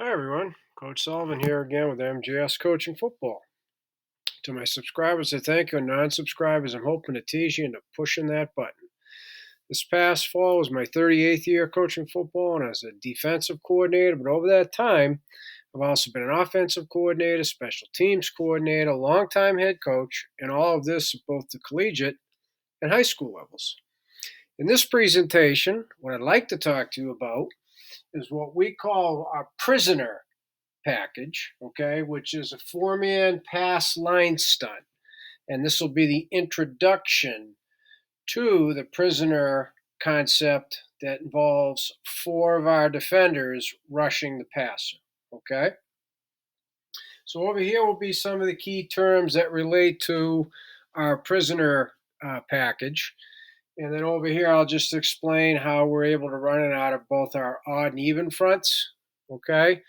Hi everyone, Coach Sullivan here again with MGS Coaching Football. To my subscribers, I thank you, and non-subscribers, I'm hoping to tease you into pushing that button. This past fall was my 38th year coaching football, and I was a defensive coordinator. But over that time, I've also been an offensive coordinator, special teams coordinator, longtime head coach, and all of this at both the collegiate and high school levels. In this presentation, what I'd like to talk to you about is what we call our prisoner package, okay, which is a four-man pass line stunt. And this will be the introduction to the prisoner concept that involves four of our defenders rushing the passer, okay? So over here will be some of the key terms that relate to our prisoner package. And then over here, I'll just explain how we're able to run it out of both our odd and even fronts, okay?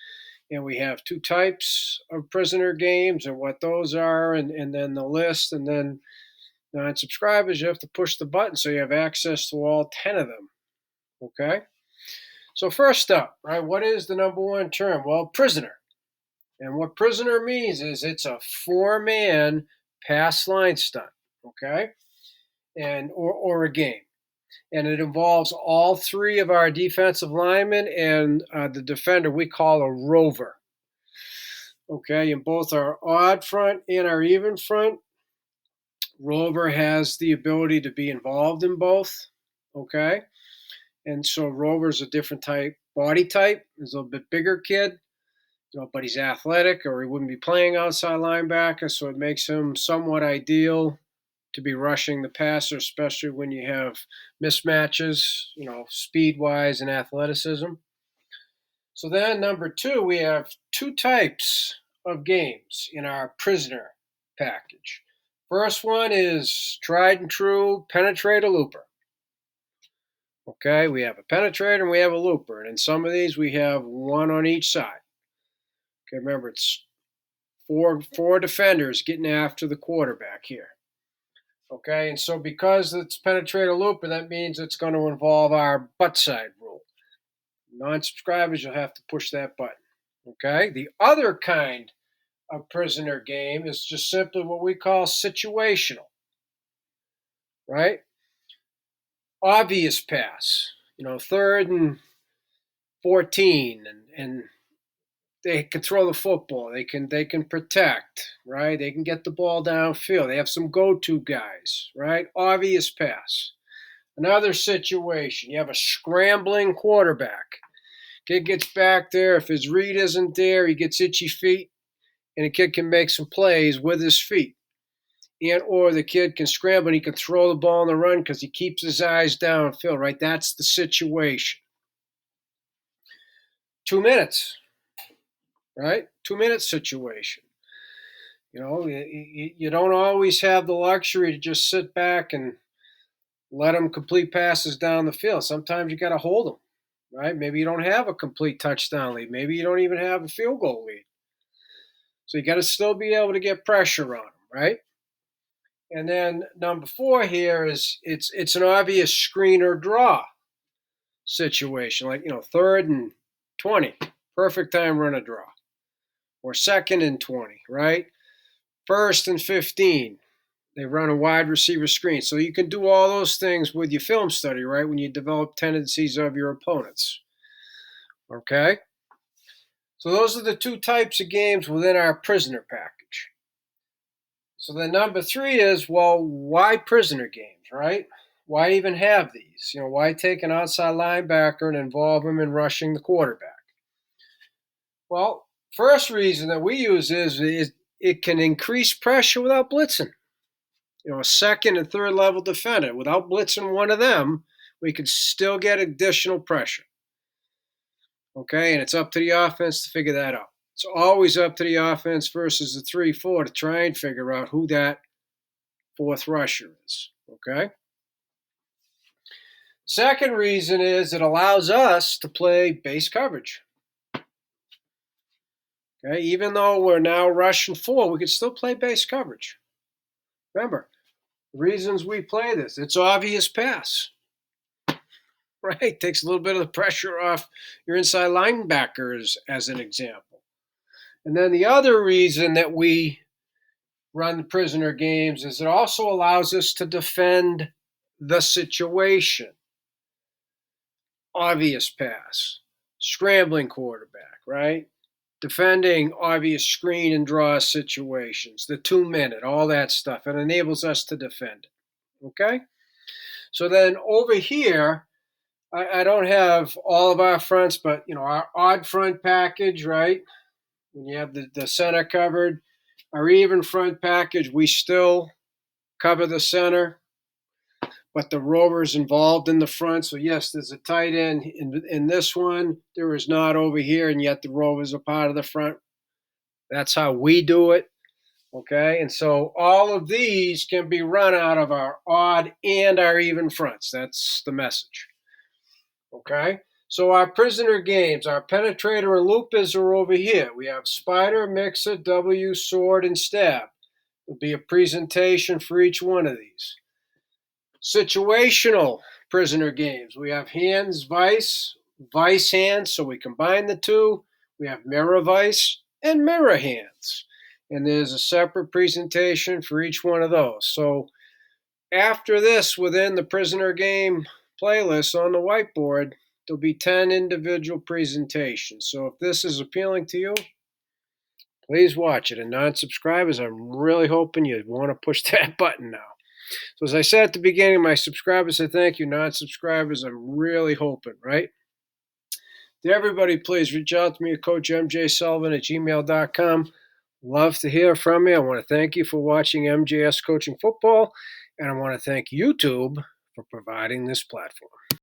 And we have two types of prisoner games and what those are, and then the list. And then non-subscribers, you have to push the button so you have access to all 10 of them. Okay? So first up, right, what is the number one term? Well, prisoner. And what prisoner means is it's a four-man pass line stunt, okay? And or a game. And it involves all three of our defensive linemen and the defender we call a rover. Okay, in both our odd front and our even front, Rover has the ability to be involved in both. Okay, and so Rover's a different type, body type. He's a little bit bigger kid, but he's athletic, or he wouldn't be playing outside linebacker. So it makes him somewhat ideal to be rushing the passer, especially when you have mismatches, speed wise and athleticism. So then, number two, we have two types of games in our prisoner package. First one is tried and true penetrator looper. Okay, we have a penetrator and we have a looper. And in some of these, we have one on each side. Okay, remember, it's four defenders getting after the quarterback here. Okay, and so because it's penetrator looper, that means it's going to involve our butt side rule. Non-subscribers, you'll have to push that button. Okay, the other kind of prisoner game is just simply what we call situational, right? Obvious pass, third and 14, and they can throw the football. They can protect, right? They can get the ball downfield. They have some go-to guys, right? Obvious pass. Another situation, you have a scrambling quarterback. Kid gets back there. If his read isn't there, he gets itchy feet, and the kid can make some plays with his feet. And or the kid can scramble and he can throw the ball on the run because he keeps his eyes downfield, right? That's the situation. 2 minutes, right? 2 minute situation. You don't always have the luxury to just sit back and let them complete passes down the field. Sometimes you got to hold them, right? Maybe you don't have a complete touchdown lead. Maybe you don't even have a field goal lead. So you got to still be able to get pressure on them, right? And then number four here is it's an obvious screen or draw situation, like third and 20, perfect time run a draw, or second and 20, right? First and 15, they run a wide receiver screen. So you can do all those things with your film study, right? When you develop tendencies of your opponents. Okay? So those are the two types of games within our prisoner package. So then number three is, well, why prisoner games, right? Why even have these? Why take an outside linebacker and involve him in rushing the quarterback? Well, first reason that we use is it can increase pressure without blitzing. A second and third level defender, without blitzing one of them, we could still get additional pressure. Okay, and it's up to the offense to figure that out. It's always up to the offense versus the 3-4 to try and figure out who that fourth rusher is. Okay? Second reason is it allows us to play base coverage. Okay, even though we're now rushing four, we can still play base coverage. Remember, the reasons we play this, it's obvious pass. right? Takes a little bit of the pressure off your inside linebackers, as an example. And then the other reason that we run the prisoner games is it also allows us to defend the situation. Obvious pass, scrambling quarterback, right? Defending obvious screen and draw situations, the 2 minute, all that stuff. It enables us to defend it. Okay? So then over here, I don't have all of our fronts, but our odd front package, right? When you have the center covered, our even front package, we still cover the center, but the rover's involved in the front. So yes, there's a tight end in this one. There is not over here, and yet the rover's a part of the front. That's how we do it. Okay, and so all of these can be run out of our odd and our even fronts. That's the message. Okay, so our prisoner games, our penetrator and loopers are over here. We have spider, mixer, W, sword, and stab. There'll be a presentation for each one of these. Situational prisoner games. We have hands, vice, vice hands, so we combine the two. We have mirror vice and mirror hands. And there's a separate presentation for each one of those. So after this, within the prisoner game playlist on the whiteboard, there'll be 10 individual presentations. So if this is appealing to you, please watch it. And non-subscribers, I'm really hoping you want to push that button now. So as I said at the beginning, my subscribers say thank you. Non-subscribers, I'm really hoping, right? To everybody, please reach out to me at coachmjsullivan@gmail.com. Love to hear from you. I want to thank you for watching MJS Coaching Football, and I want to thank YouTube for providing this platform.